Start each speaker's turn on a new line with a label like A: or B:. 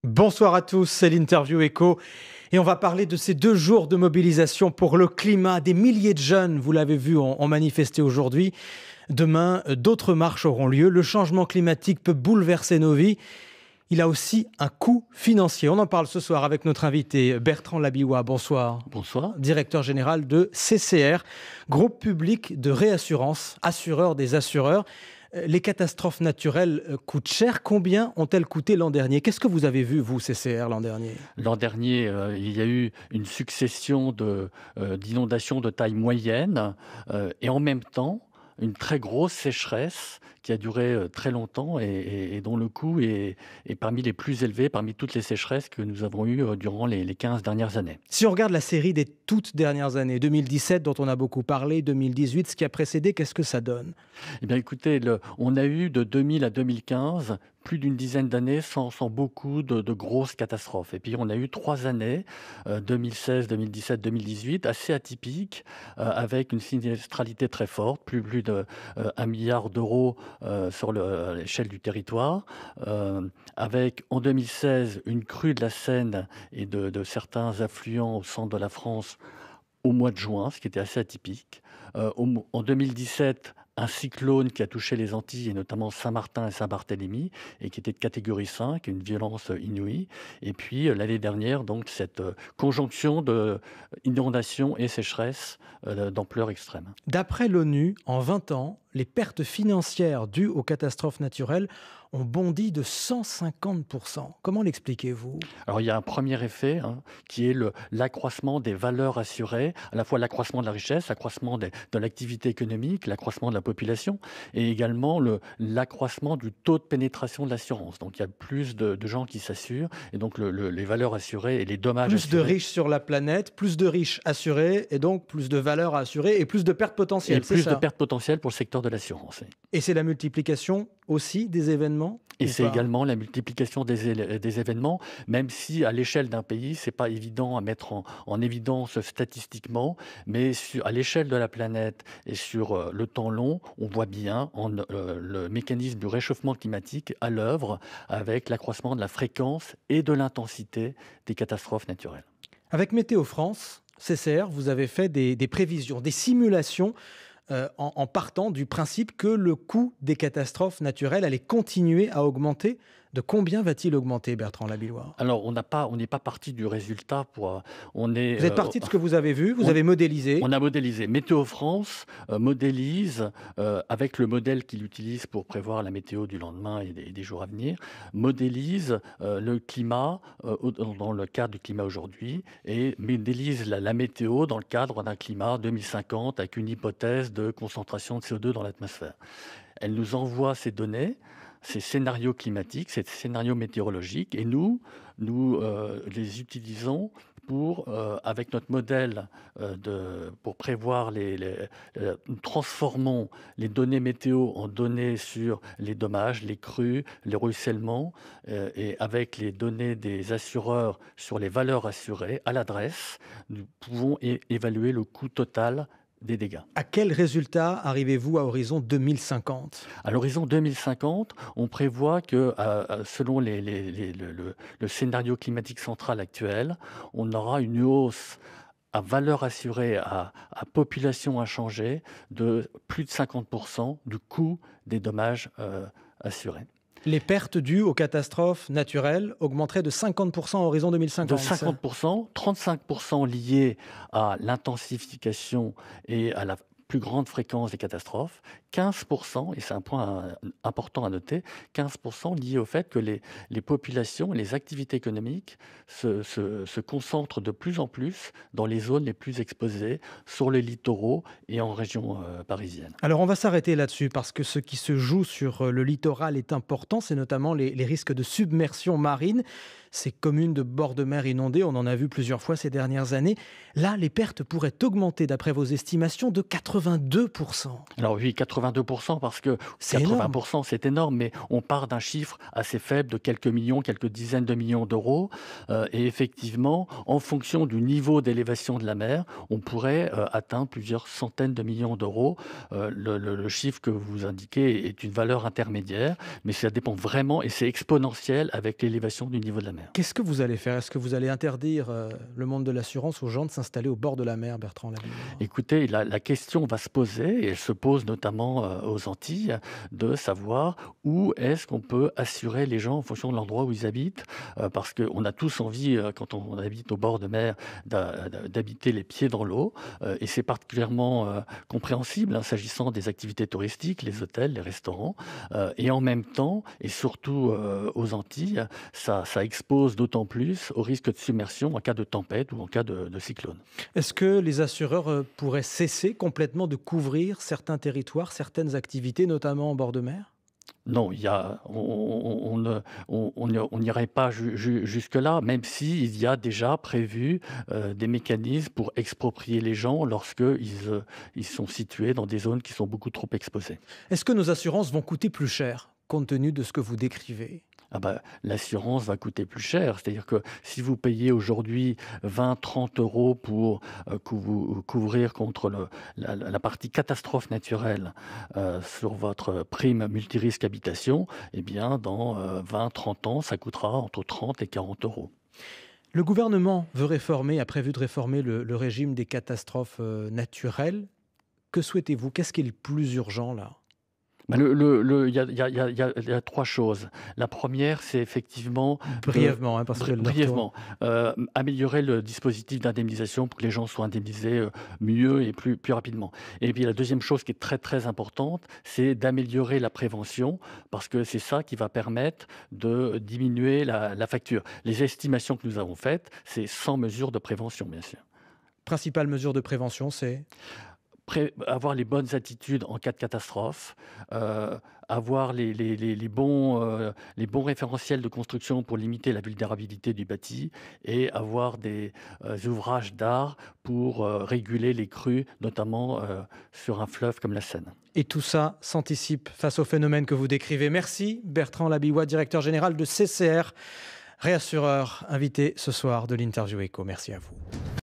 A: Bonsoir à tous, c'est l'Interview Écho et on va parler de ces 2 jours de mobilisation pour le climat. Des milliers de jeunes, vous l'avez vu, ont manifesté aujourd'hui. Demain, d'autres marches auront lieu. Le changement climatique peut bouleverser nos vies. Il a aussi un coût financier. On en parle ce soir avec notre invité Bertrand Labillois. Bonsoir.
B: Bonsoir.
A: Directeur général de CCR, groupe public de réassurance, assureur des assureurs. Les catastrophes naturelles coûtent cher. Combien ont-elles coûté l'an dernier? Qu'est-ce que vous avez vu, vous, CCR, l'an dernier?
B: L'an dernier, il y a eu une succession d'inondations de taille moyenne et en même temps, une très grosse sécheresse qui a duré très longtemps et dont le coût est parmi les plus élevés, parmi toutes les sécheresses que nous avons eues durant les 15 dernières années.
A: Si on regarde la série des toutes dernières années, 2017 dont on a beaucoup parlé, 2018, ce qui a précédé, qu'est-ce que ça donne?
B: Eh bien, écoutez, on a eu de 2000 à 2015 plus d'une dizaine d'années sans beaucoup de grosses catastrophes. Et puis, on a eu 3 années, 2016, 2017, 2018, assez atypiques, avec une sinistralité très forte, plus de 1 milliard d'euros à l'échelle du territoire, avec en 2016 une crue de la Seine et de certains affluents au centre de la France au mois de juin, ce qui était assez atypique. En 2017, un cyclone qui a touché les Antilles et notamment Saint-Martin et Saint-Barthélemy et qui était de catégorie 5, une violence inouïe. Et puis l'année dernière, donc cette conjonction d'inondations et sécheresse d'ampleur extrême.
A: D'après l'ONU, en 20 ans, les pertes financières dues aux catastrophes naturelles ont bondi de 150%. Comment l'expliquez-vous?
B: Alors il y a un premier effet qui est l'accroissement des valeurs assurées, à la fois l'accroissement de la richesse, l'accroissement de l'activité économique, l'accroissement de la population et également l'accroissement du taux de pénétration de l'assurance. Donc il y a plus de gens qui s'assurent et donc les valeurs assurées et les dommages
A: Plus de
B: assurés.
A: riches sur la planète, plus de riches assurés et donc plus de valeur à assurer et plus de pertes
B: Et
A: potentielles, c'est
B: plus de
A: ça?
B: pertes potentielles pour le secteur de l'assurance. Oui.
A: Et c'est la multiplication aussi des événements
B: Et
A: ou
B: c'est
A: pas?
B: également la multiplication des événements, même si à l'échelle d'un pays, c'est pas évident à mettre en évidence statistiquement, mais à l'échelle de la planète et sur le temps long, on voit bien le mécanisme du réchauffement climatique à l'œuvre avec l'accroissement de la fréquence et de l'intensité des catastrophes naturelles.
A: Avec Météo France, CCR, vous avez fait des prévisions, des simulations en partant du principe que le coût des catastrophes naturelles allait continuer à augmenter. De combien va-t-il augmenter, Bertrand Labillois?
B: Alors on n'est pas parti du résultat on est,
A: Vous êtes parti de ce que vous avez vu, vous
B: on
A: avez modélisé.
B: On a modélisé. Météo France modélise, avec le modèle qu'il utilise pour prévoir la météo du lendemain et des jours à venir, modélise le climat dans le cadre du climat aujourd'hui et modélise la météo dans le cadre d'un climat 2050 avec une hypothèse de concentration de CO2 dans l'atmosphère. Elle nous envoie ces données, ces scénarios climatiques, ces scénarios météorologiques et nous les utilisons avec notre modèle pour prévoir nous transformons les données météo en données sur les dommages, les crues, les ruissellements, et avec les données des assureurs sur les valeurs assurées à l'adresse, nous pouvons évaluer le coût total des dégâts.
A: À quel résultat arrivez-vous à horizon 2050?
B: À l'horizon 2050, on prévoit que, selon le scénario climatique central actuel, on aura une hausse à valeur assurée, à population inchangée, de plus de 50% du coût des dommages assurés.
A: Les pertes dues aux catastrophes naturelles augmenteraient de 50% à horizon
B: De
A: 2050.
B: 50%, 35% liés à l'intensification et à la plus grande fréquence des catastrophes, 15%, et c'est un point important à noter, 15% liés au fait que les populations et les activités économiques se concentrent de plus en plus dans les zones les plus exposées, sur les littoraux et en région parisienne.
A: Alors on va s'arrêter là-dessus parce que ce qui se joue sur le littoral est important, c'est notamment les risques de submersion marine. Ces communes de bord de mer inondées, on en a vu plusieurs fois ces dernières années. Là, les pertes pourraient augmenter, d'après vos estimations, de 80%. 82%.
B: Alors oui, 82% parce que
A: C'est énorme.
B: 80% c'est énorme, mais on part d'un chiffre assez faible de quelques millions, quelques dizaines de millions d'euros. Et effectivement, en fonction du niveau d'élévation de la mer, on pourrait atteindre plusieurs centaines de millions d'euros. Le chiffre que vous indiquez est une valeur intermédiaire, mais ça dépend vraiment et c'est exponentiel avec l'élévation du niveau de la mer.
A: Qu'est-ce que vous allez faire? Est-ce que vous allez interdire le monde de l'assurance aux gens de s'installer au bord de la mer, Bertrand Labillois?
B: Écoutez, la question va se poser, et elle se pose notamment aux Antilles, de savoir où est-ce qu'on peut assurer les gens en fonction de l'endroit où ils habitent. Parce qu'on a tous envie, quand on habite au bord de mer, d'habiter les pieds dans l'eau. Et c'est particulièrement compréhensible hein, s'agissant des activités touristiques, les hôtels, les restaurants. Et en même temps, et surtout aux Antilles, ça expose d'autant plus au risque de submersion en cas de tempête ou en cas de cyclone.
A: Est-ce que les assureurs pourraient cesser complètement de couvrir certains territoires, certaines activités, notamment en bord de mer?
B: Non, il y a on n'irait pas jusque-là, même s'il y a déjà prévu, des mécanismes pour exproprier les gens lorsqu'ils, ils sont situés dans des zones qui sont beaucoup trop exposées.
A: Est-ce que nos assurances vont coûter plus cher, compte tenu de ce que vous décrivez?
B: Ah bah, l'assurance va coûter plus cher. C'est-à-dire que si vous payez aujourd'hui 20-30 € pour, couvrir contre la partie catastrophe naturelle, sur votre prime multirisque habitation, eh bien dans, 20-30 ans, ça coûtera entre 30 et 40 €.
A: Le gouvernement veut réformer, a prévu de réformer le régime des catastrophes naturelles. Que souhaitez-vous? Qu'est-ce qui est le plus urgent là?
B: Bah, il y a 3 choses. La première, c'est effectivement de
A: Brièvement, hein, parce que l'heure tourne.
B: brièvement, améliorer le dispositif d'indemnisation pour que les gens soient indemnisés, mieux et plus rapidement. Et puis la deuxième chose qui est très, très importante, c'est d'améliorer la prévention parce que c'est ça qui va permettre de diminuer la facture. Les estimations que nous avons faites, c'est sans mesures de prévention, bien sûr.
A: Principale mesure de prévention, c'est?
B: Avoir les bonnes attitudes en cas de catastrophe, avoir les bons référentiels de construction pour limiter la vulnérabilité du bâti et avoir des, ouvrages d'art pour, réguler les crues, notamment, sur un fleuve comme la Seine.
A: Et tout ça s'anticipe face au phénomène que vous décrivez. Merci Bertrand Labillois, directeur général de CCR, réassureur, invité ce soir de l'Interview Éco. Merci à vous.